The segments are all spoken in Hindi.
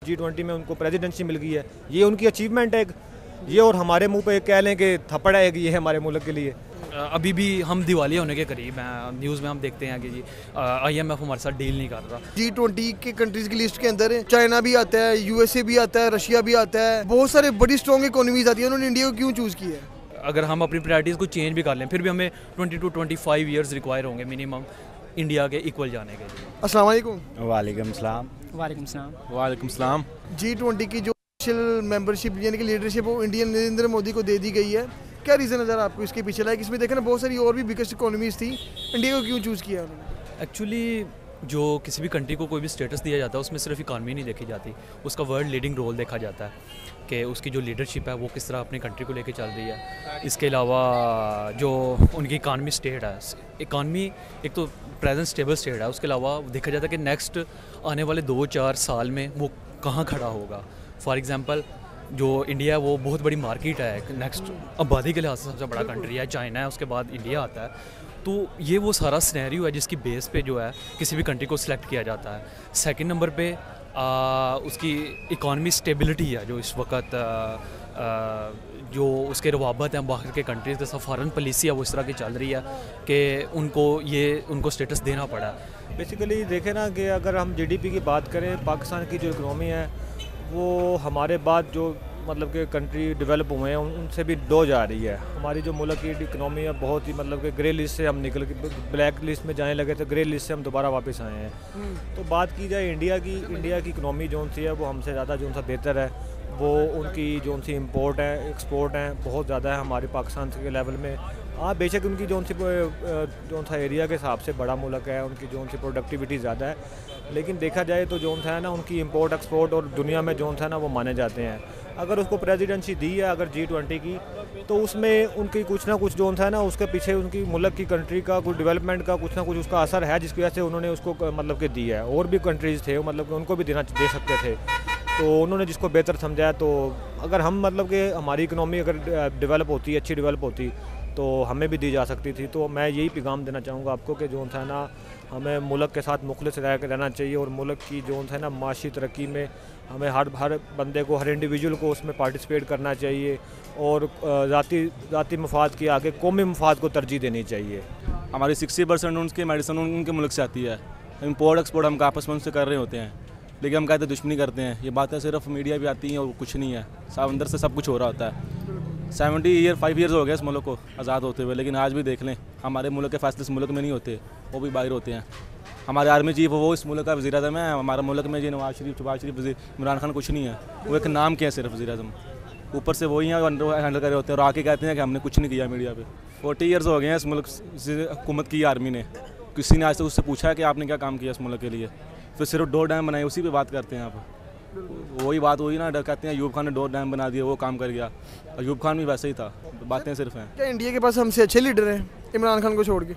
G20 में उनको प्रेसिडेंसी मिल गई है, ये उनकी अचीवमेंट है। ये और हमारे मुंह पे कह लें कि थप्पड़ है कि ये है हमारे मुल्क के लिए। अभी भी हम दिवालिया होने के करीब हैं। न्यूज़ में हम देखते हैं कि जी IMF हमारे साथ डील नहीं कर रहा। G20 के कंट्रीज की लिस्ट के अंदर चाइना भी आता है, USA भी आता है, रशिया भी आता है, बहुत सारे बड़ी स्ट्रॉन्ग इकोनॉमीज आती है। उन्होंने इंडिया को क्यों चूज़ किया है? अगर हम अपनी प्रायोरिटीज़ को चेंज भी कर लें फिर भी हमें 20 to 25 ईयर्स रिक्वायर होंगे मिनिमम इंडिया के इक्वल जाने के लिए। अस्सलाम वालेकुम। वालेकुम सलाम। वालेकुम सलाम। G20 की जो मेंबरशिप यानी कि लीडरशिप वो इंडियन नरेंद्र मोदी को दे दी गई है, क्या रीज़न नज़र आपको इसके पीछे लाइक इसमें देखा ना बहुत सारी और भी बिगेस्ट इकोनॉमीज थी, इंडिया को क्यों चूज़ किया उन्होंने? एक्चुअली जो किसी भी कंट्री को कोई भी स्टेटस दिया जाता है उसमें सिर्फ इकानमी नहीं देखी जाती, उसका वर्ल्ड लीडिंग रोल देखा जाता है कि उसकी जो लीडरशिप है वो किस तरह अपनी कंट्री को लेके चल रही है। इसके अलावा जो उनकी इकानमी स्टेट है, इकानमी एक तो प्रेजेंट स्टेबल स्टेट है, उसके अलावा देखा जाता है कि नेक्स्ट आने वाले 2-4 साल में वो कहाँ खड़ा होगा। फॉर एग्ज़ाम्पल जो इंडिया है वो बहुत बड़ी मार्केट है, नेक्स्ट आबादी के लिहाज से सबसे बड़ा कंट्री है, चाइना है, उसके बाद इंडिया आता है। तो ये वो सारा सिनेरियो है जिसकी बेस पे जो है किसी भी कंट्री को सिलेक्ट किया जाता है। सेकंड नंबर पे उसकी इकॉनमी स्टेबिलिटी है, जो इस वक्त जो उसके रवाबत हैं बाहर के कंट्रीज़ के साथ, फॉरेन पॉलिसी है वो इस तरह की चल रही है कि उनको स्टेटस देना पड़ा। बेसिकली देखें ना कि अगर हम GDP की बात करें, पाकिस्तान की जो इकनॉमी है वो हमारे बाद जो मतलब कि कंट्री डेवलप हुए हैं उनसे भी दो जा रही है। हमारी जो मुल्क की इकनॉमी है बहुत ही मतलब कि ग्रे लिस्ट से हम निकल के ब्लैक लिस्ट में जाने लगे थे, ग्रे लिस्ट से हम दोबारा वापस आए हैं। तो बात की जाए इंडिया की इकनॉमी जो सी है वो हमसे ज़्यादा जो सा बेहतर है। वो उनकी जो सी इम्पोर्ट है एक्सपोर्ट है बहुत ज़्यादा है हमारे पाकिस्तान के लेवल में। हाँ बेशक उनकी जो सा एरिया के हिसाब से बड़ा मुल्क है, उनकी जो सी प्रोडक्टिविटी ज़्यादा है, लेकिन देखा जाए तो जो है ना उनकी इंपोर्ट एक्सपोर्ट और दुनिया में जो है ना वो माने जाते हैं। अगर उसको प्रेसिडेंसी दी है अगर G20 की, तो उसमें उनकी कुछ ना कुछ जो है ना उसके पीछे उनकी मुल्क की कंट्री का कुछ डेवलपमेंट का कुछ ना कुछ उसका असर है, जिसकी वजह से उन्होंने उसको मतलब कि दी है। और भी कंट्रीज़ थे मतलब कि उनको भी दे सकते थे, तो उन्होंने जिसको बेहतर समझा। तो अगर हम मतलब कि हमारी इकनॉमी अगर डेवलप होती, अच्छी डेवलप होती, तो हमें भी दी जा सकती थी। तो मैं यही पैगाम देना चाहूँगा आपको कि जो है ना हमें मुल्क के साथ मुखलिस रहना चाहिए और मुल्क की जो है ना माशी तरक्की में हमें हर बंदे को, हर इंडिविजुअल को उसमें पार्टिसिपेट करना चाहिए और ज़ाती मफाद के आगे कौमी मफाद को तरजीह देनी चाहिए। हमारी 60% उनके मेडिसिन उनके मुल्क से आती है, इम्पोर्ट एक्सपोर्ट हम आपस में उनसे कर रहे होते हैं, लेकिन हम कहते दुश्मनी करते हैं। ये बातें सिर्फ मीडिया भी आती हैं और कुछ नहीं है, सब अंदर से सब कुछ हो रहा होता है। 5 ईयर्स हो गए इस मुल्क को आज़ाद होते हुए, लेकिन आज भी देख लें हमारे मुल्क के फैसले इस मुल्क में नहीं होते, वो भी बाहर होते हैं। हमारे आर्मी चीफ वो इस मुल्क का वज़ीर-ए-आज़म है, हमारे मुल्क में जी नवाज शरीफ इमरान खान कुछ नहीं है, वो एक नाम क्या है सिर्फ वज़ीर-ए-आज़म, ऊपर से वही हैं हैंडल कर रहे होते हैं और आके कहते हैं कि हमने कुछ नहीं किया मीडिया पे। 40 ईयर्स हो गए हैं इस मुल्क से हुकूमत की आर्मी ने, किसी ने आज तक उससे पूछा है कि आपने क्या काम किया इस मुल्क के लिए? फिर सिर्फ 2 डैम बनाए, उसी पर बात करते हैं आप। वही बात हुई ना, कहते हैं अयूब खान ने 2 डैम बना दिए, वो काम कर गया। अयूब खान भी वैसे ही था, बातें सिर्फ हैं। क्या इंडिया के पास हमसे अच्छे लीडर हैं इमरान खान को छोड़ के?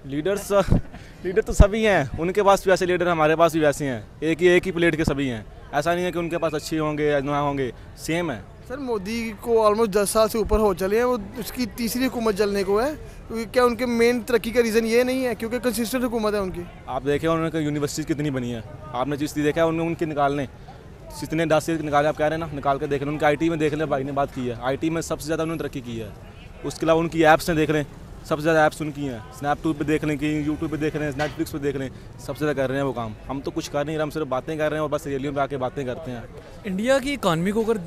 लीडर तो सभी हैं, उनके पास भी वैसे लीडर, हमारे पास भी वैसे हैं, एक ही प्लेट के सभी हैं। ऐसा नहीं है कि उनके पास अच्छे होंगे या ना होंगे, सेम है। सर मोदी को ऑलमोस्ट 10 साल से ऊपर हो चले हैं, वो उसकी तीसरी हुकूमत चलने को है, क्या उनके मेन तरक्की का रीज़न ये नहीं है क्योंकि कंसिस्टेंट हुकूमत है उनकी? आप देखें उन्होंने यूनिवर्सिटीज़ कितनी बनी है, आपने चीज़ देखा है उनके निकालने जितने 10 से निकाले, आप कह रहे हैं ना निकाल के देख लें। उनके IT में देख लें, भाई ने बात की है, IT में सबसे ज़्यादा उन्होंने तरक्की की है। उसके अलावा उनकी ऐप्स ने देख लें, सबसे ज़्यादा ऐप्स उनकी हैं। स्नैपटूब पे देख लें कि यूट्यूब पे देख लें, नेटफ्लिक्स पे देख लें, सबसे ज़्यादा कर रहे हैं वो काम। हम तो कुछ कर नहीं रहे, हम सिर्फ बातें कर रहे हैं और बस रैलियों पे आके बातें करते हैं। इंडिया की इकानमी को अगर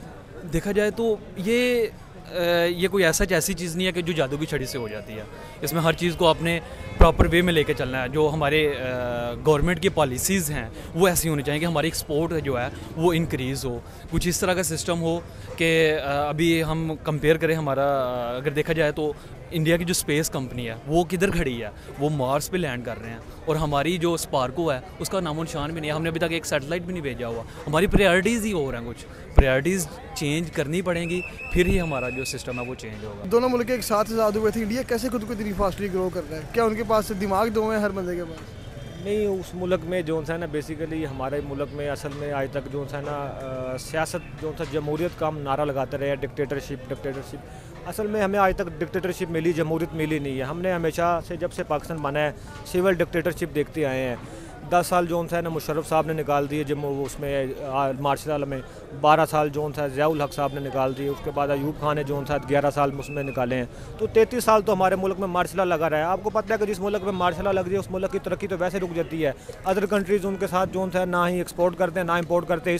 देखा जाए तो ये कोई ऐसी चीज़ नहीं है कि जो जादू की छड़ी से हो जाती है। इसमें हर चीज़ को आपने प्रॉपर वे में लेके चलना है। जो हमारे गवर्नमेंट की पॉलिसीज़ हैं वो ऐसी होनी चाहिए कि हमारी एक्सपोर्ट जो है वो इंक्रीज़ हो, कुछ इस तरह का सिस्टम हो कि अभी हम कंपेयर करें, हमारा अगर देखा जाए तो इंडिया की जो स्पेस कंपनी है वो किधर खड़ी है, वो मार्स पे लैंड कर रहे हैं, और हमारी जो स्पार्को है उसका नामो निशान भी नहीं है, हमने अभी तक एक सैटेलाइट भी नहीं भेजा हुआ। हमारी प्रायोरिटीज़ ही हो रहे हैं, कुछ प्रायोरिटीज़ चेंज करनी पड़ेंगी, फिर ही हमारा जो सिस्टम है वो चेंज होगा। दोनों मुल्क एक साथ आज़ाद हुए थे, इंडिया कैसे खुद को इतनी फास्टली ग्रो कर रहा है? क्या उनके पास दिमाग दो है हर बंदे के पास? नहीं, उस मुल्क में जो है ना बेसिकली हमारे मुल्क में असल में आज तक जो है ना सियासत जो था जमहूरियत का हम नारा लगाते रहे, डिक्टेटरशिप। असल में हमें आज तक डिक्टेटरशिप मिली, जमहूरियत मिली नहीं है। हमने हमेशा से जब से पाकिस्तान बना है सिविल डिक्टेटरशिप देखते आए हैं। 10 साल जोन सा है ना मुशर्रफ साहब ने निकाल दिए जब उसमें मार्शल आर्ट में, 12 साल जोन सा ज़ियाउल हक साहब ने निकाल दिए, उसके बाद अयूब खान ने जोन सा 11 साल उसमें निकाले हैं। तो 33 साल तो हमारे मुल्क में मार्शल आर्ट लगा रहा है। आपको पता है कि जिस मुल्क में मार्शल आर्ट लग रही है उस मुल्क की तरक्की तो वैसे रुक जाती है। अदर कंट्रीज़ उनके साथ जोन सा ना ही एक्सपोर्ट करते हैं ना इम्पोर्ट करते हैं,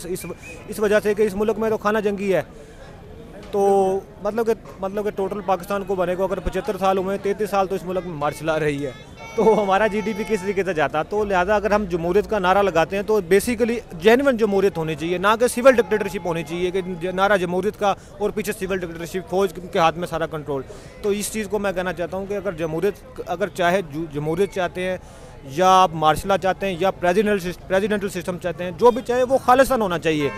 इस वजह से कि इस मुल्क में तो खाना जंगी है। तो मतलब कि टोटल पाकिस्तान को बने को अगर 75 साल हुए, 33 साल तो इस मुल्क में मार्शल आर्ट रही है, तो हमारा जीडीपी किस तरीके से जाता। तो लिहाजा अगर हम जमहूरियत का नारा लगाते हैं तो बेसिकली जेन्युइन जमहूरियत होनी चाहिए, ना कि सिविल डिक्टेटरशिप होनी चाहिए कि नारा जमहूरियत का और पीछे सिविल डिक्टेटरशिप, फौज के हाथ में सारा कंट्रोल। तो इस चीज़ को मैं कहना चाहता हूँ कि अगर जमहूरियत अगर चाहे जमहूरियत चाहते हैं या आप मार्शल आर्ट चाहते हैं या प्रेजिडेंटल सिस्टम चाहते हैं, जो भी चाहे वो खालिसन होना चाहिए।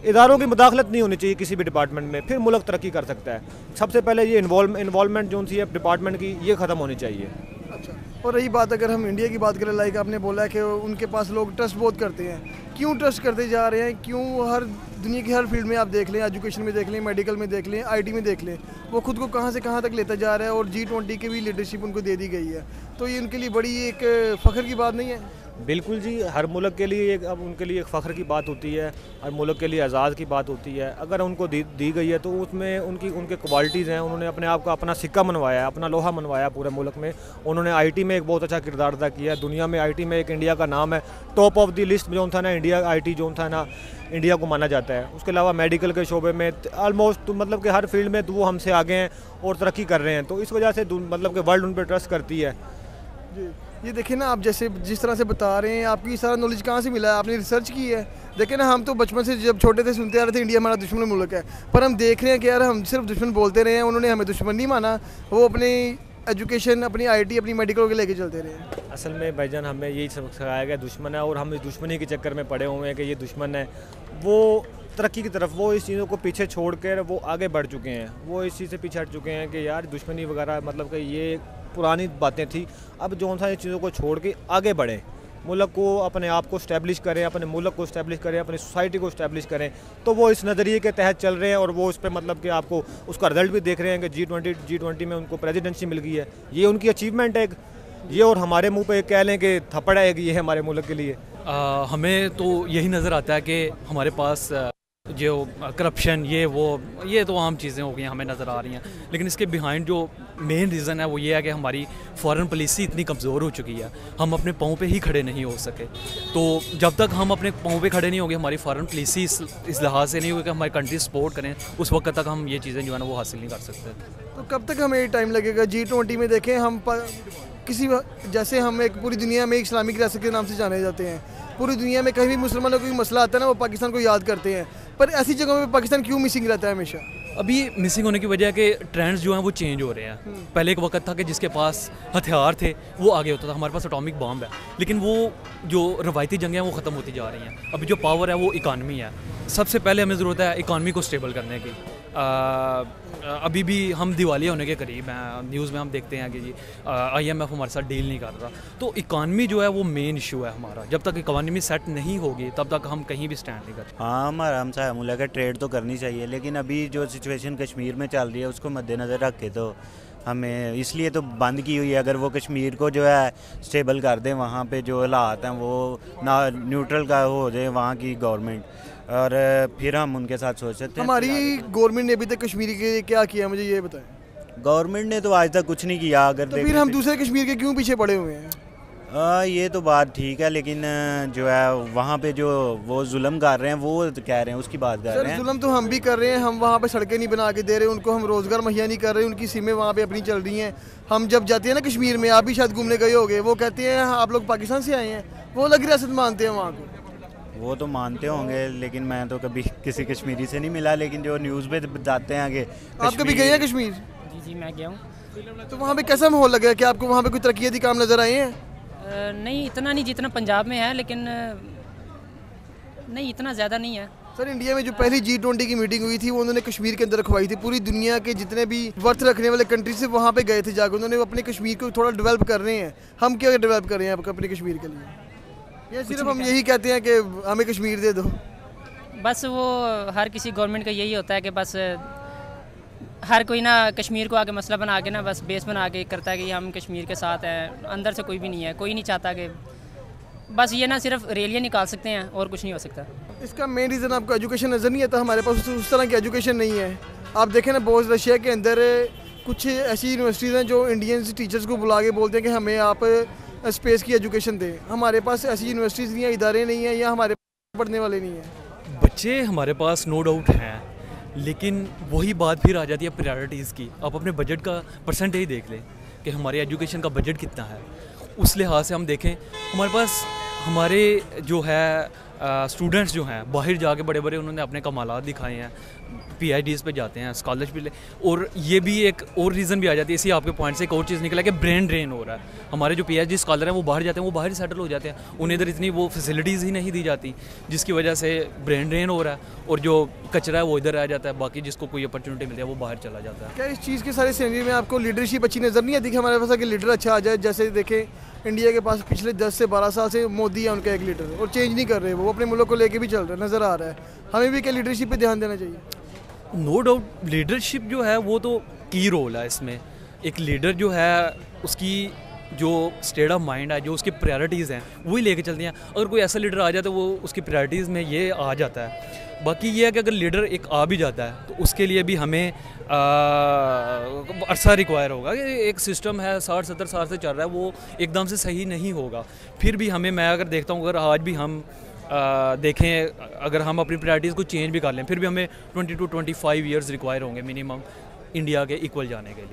इदारों की मुदाखलत नहीं होनी चाहिए किसी भी डिपार्टमेंट में, फिर मुल्क तरक्की कर सकता है। सबसे पहले ये इन्वॉल्वमेंट जो सी है डिपार्टमेंट की, ये ख़त्म होनी चाहिए। अच्छा, और रही बात अगर हम इंडिया की बात करें, लाइक आपने बोला कि उनके पास लोग ट्रस्ट बहुत करते हैं, क्यों ट्रस्ट करते जा रहे हैं? क्यों हर दुनिया की हर फील्ड में आप देख लें, एजुकेशन में देख लें, मेडिकल में देख लें, आईटी में देख लें, वो खुद को कहाँ से कहाँ तक लेता जा रहा है और G20 की भी लीडरशिप उनको दे दी गई है। तो ये उनके लिए बड़ी एक फ़ख्र की बात नहीं है? बिल्कुल जी, हर मुल्क के लिए अब उनके लिए एक फ़ख्र की बात होती है, हर मुल्क के लिए एजाज़ की बात होती है। अगर उनको दी गई है तो उसमें उनके क्वालिटीज़ हैं। उन्होंने अपने आप का अपना सिक्का मनवाया है, अपना लोहा मनवाया पूरे मुल्क में। उन्होंने आईटी में एक बहुत अच्छा किरदार अदा किया है। दुनिया में आईटी में एक इंडिया का नाम है, टॉप ऑफ द लिस्ट जो था ना इंडिया, आईटी जो था ना इंडिया को माना जाता है। उसके अलावा मेडिकल के शोबे में ऑलमोस्ट मतलब कि हर फील्ड में वो हमसे आगे हैं और तरक्की कर रहे हैं। तो इस वजह से मतलब कि वर्ल्ड उन पर ट्रस्ट करती है जी। ये देखिए ना, आप जैसे जिस तरह से बता रहे हैं, आपकी सारा नॉलेज कहाँ से मिला है? आपने रिसर्च की है? देखिए ना, हम तो बचपन से जब छोटे थे सुनते आ रहे थे इंडिया हमारा दुश्मन मुल्क है, पर हम देख रहे हैं कि यार हम सिर्फ दुश्मन बोलते रहे हैं, उन्होंने हमें दुश्मन नहीं माना, वो अपनी एजुकेशन, अपनी आईटी, अपनी मेडिकल के लेके चलते रहे। असल में भाईजान हमें यही सबक सिखाया गया दुश्मन है, और हम इस दुश्मनी के चक्कर में पड़े हुए हैं कि ये दुश्मन है। वो तरक्की की तरफ, वो इस चीज़ों को पीछे छोड़ कर वो आगे बढ़ चुके हैं, वो इस चीज़ से पीछे हट चुके हैं कि यार दुश्मनी वगैरह मतलब कि ये पुरानी बातें थी। अब जो सा इन चीज़ों को छोड़ के आगे बढ़ें, मुल्क को अपने आप को स्टैब्लिश करें, अपने मुल्क को स्टैब्लिश करें, अपनी सोसाइटी को स्टैब्लिश करें। तो वो इस नज़रिए के तहत चल रहे हैं और वो उस पर मतलब कि आपको उसका रिजल्ट भी देख रहे हैं कि G20 में उनको प्रेसिडेंसी मिल गई है। ये उनकी अचीवमेंट है ये, और हमारे मुंह पे कह लें कि थप्पड़ है कि ये है हमारे मुल्क के लिए। हमें तो यही नज़र आता है कि हमारे पास जो करप्शन ये तो आम चीज़ें हो गई हमें नज़र आ रही हैं, लेकिन इसके बिहाइंड जो मेन रीज़न है वो ये है कि हमारी फॉरेन पॉलिसी इतनी कमज़ोर हो चुकी है, हम अपने पाँव पे ही खड़े नहीं हो सके। तो जब तक हम अपने पाँव पे खड़े नहीं होंगे, हमारी फॉरेन पॉलिसी इस लिहाज से नहीं होगी कि हमारी कंट्री सपोर्ट करें, उस वक्त तक हम ये चीज़ें जो है ना वो हासिल नहीं कर सकते। तो कब तक हमें टाइम लगेगा? G20 में देखें हम किसी जैसे हम एक पूरी दुनिया में इस्लामिक रियासत के नाम से जाने जाते हैं, पूरी दुनिया में कहीं भी मुसलमानों को कोई मसला आता है ना, वो पाकिस्तान को याद करते हैं, पर ऐसी जगहों में पाकिस्तान क्यों मिसिंग रहता है हमेशा? अभी मिसिंग होने की वजह है कि ट्रेंड्स जो हैं वो चेंज हो रहे हैं। पहले एक वक्त था कि जिसके पास हथियार थे वो आगे होता था, हमारे पास एटॉमिक बॉम्ब है, लेकिन वो जो रवायती जंगें हैं वो ख़त्म होती जा रही हैं। अभी जो पावर है वो इकानमी है। सबसे पहले हमें ज़रूरत है इकानमी को स्टेबल करने की। अभी भी हम दिवालिया होने के करीब हैं, न्यूज़ में हम देखते हैं कि जी IMF हमारे साथ डील नहीं कर रहा। तो इकानमी जो है वो मेन इशू है हमारा। जब तक इकानमी सेट नहीं होगी तब तक हम कहीं भी स्टैंड नहीं करते। हाँ, हमारा हमसा मुल्क है, ट्रेड तो करनी चाहिए, लेकिन अभी जो सिचुएशन कश्मीर में चल रही है उसको मद्देनज़र रख के तो हमें इसलिए तो बंद की हुई है। अगर वो कश्मीर को जो है स्टेबल कर दें, वहाँ पे जो हालात हैं वो ना न्यूट्रल का हो जाए वहाँ की गवर्नमेंट, और फिर हम उनके साथ सोच सकते हैं। हमारी गवर्नमेंट ने अभी तक कश्मीर के क्या किया, मुझे ये बताएं। गवर्नमेंट ने तो आज तक कुछ नहीं किया। अगर तो फिर हम दूसरे कश्मीर के क्यों पीछे पड़े हुए हैं? ये तो बात ठीक है, लेकिन जो है वहाँ पे जो वो जुल्म कर रहे हैं वो कह रहे हैं, उसकी बात कर रहे हैं। जुल्म तो हम भी कर रहे हैं, हम वहाँ पे सड़कें नहीं बना के दे रहे, उनको हम रोज़गार मुहैया नहीं कर रहे, उनकी सीमें वहाँ पे अपनी चल रही हैं। हम जब जाते हैं ना कश्मीर में, आप भी शायद घूमने गए होगे, वो कहते हैं आप लोग पाकिस्तान से आए हैं, वो अलग रियासत मानते हैं वहाँ को। वो तो मानते होंगे, लेकिन मैं तो कभी किसी कश्मीरी से नहीं मिला, लेकिन जो न्यूज़ पे बताते हैं कि आप कभी गए हैं कश्मीर? जी मैं गया हूँ। तो वहाँ पे कैसा माहौल लगा? कि आपको वहाँ पे कोई तरक्की काम नज़र आए हैं? नहीं, इतना नहीं जितना पंजाब में है, लेकिन नहीं इतना ज़्यादा नहीं है। सर, इंडिया में जो पहली G20 की मीटिंग हुई थी वो उन्होंने कश्मीर के अंदर रखवाई थी। पूरी दुनिया के जितने भी वर्थ रखने वाले कंट्री से वहाँ पे गए थे जाकर, उन्होंने अपने कश्मीर को थोड़ा डेवलप कर रहे हैं। हम क्या डेवलप कर रहे हैं अपने कश्मीर के लिए? या सिर्फ हम यही कहते हैं कि हमें कश्मीर दे दो? बस वो हर किसी गवर्नमेंट का यही होता है कि बस हर कोई ना कश्मीर को आगे मसला बना के ना बस बेस बना के करता है कि हम कश्मीर के साथ हैं, अंदर से कोई भी नहीं है, कोई नहीं चाहता कि बस ये ना सिर्फ रैलियाँ निकाल सकते हैं और कुछ नहीं हो सकता। इसका मेन रीज़न आपको एजुकेशन नज़र नहीं आता, हमारे पास उस तरह की एजुकेशन नहीं है। आप देखें ना, बहुत रशिया के अंदर कुछ ऐसी यूनिवर्सिटीज़ हैं जो इंडियन टीचर्स को बुला के बोलते हैं कि हमें आप स्पेस की एजुकेशन दें। हमारे पास ऐसी यूनिवर्सिटीज़ नहीं है, इदारे नहीं हैं, या हमारे पढ़ने वाले नहीं हैं। बच्चे हमारे पास नो डाउट हैं, लेकिन वही बात फिर आ जाती है प्रायोरिटीज़ की। आप अपने बजट का परसेंटेज देख लें कि हमारे एजुकेशन का बजट कितना है। उस लिहाज से हम देखें, हमारे पास हमारे जो है स्टूडेंट्स जो हैं बाहर जाके बड़े बड़े उन्होंने अपने कमालात दिखाए हैं, PhDs पे जाते हैं, स्कॉलरशिप। और ये भी एक और रीज़न भी आ जाती है, इसी आपके पॉइंट से एक और चीज़ निकला कि ब्रेन ड्रेन हो रहा है। हमारे जो PhD स्कॉलर हैं वो बाहर जाते हैं, वो बाहर ही सेटल हो जाते हैं, उन्हें इधर इतनी वो फैसिलिटीज़ ही नहीं दी जाती, जिसकी वजह से ब्रेन ड्रेन हो रहा है और जो कचरा है वो इधर आ जाता है, बाकी जिसको कोई अपॉर्चुनिटी मिलती है वो बाहर चला जाता है। क्या इस चीज़ के सारे सिनेरियो में आपको लीडरशिप अच्छी नज़र नहीं आती कि हमारे पास अगर लीडर अच्छा आ जाए? जैसे देखें, इंडिया के पास पिछले 10 से 12 साल से मोदी है उनका एक लीडर, और चेंज नहीं कर रहे, वो अपने मुल्क को लेके भी चल रहे हैं, नज़र आ रहा है। हमें भी क्या लीडरशिप पे ध्यान देना चाहिए? नो डाउट लीडरशिप जो है वो तो की रोल है इसमें। एक लीडर जो है उसकी जो स्टेट ऑफ माइंड है, जो उसकी प्रायोरिटीज़ हैं वही लेके चलती हैं। अगर कोई ऐसा लीडर आ जाता है वो उसकी प्रायोरिटीज़ में ये आ जाता है। बाकी ये है कि अगर लीडर एक आ भी जाता है तो उसके लिए भी हमें अरसा रिक्वायर होगा कि एक सिस्टम है 60-70 साल से चल रहा है, वो एकदम से सही नहीं होगा। फिर भी हमें, मैं अगर देखता हूँ, अगर आज भी हम देखें, अगर हम अपनी प्रायोरिटीज़ को चेंज भी कर लें, फिर भी हमें 20 to 25 ईयर्स रिक्वायर होंगे मिनिमम इंडिया के इक्वल जाने के लिए।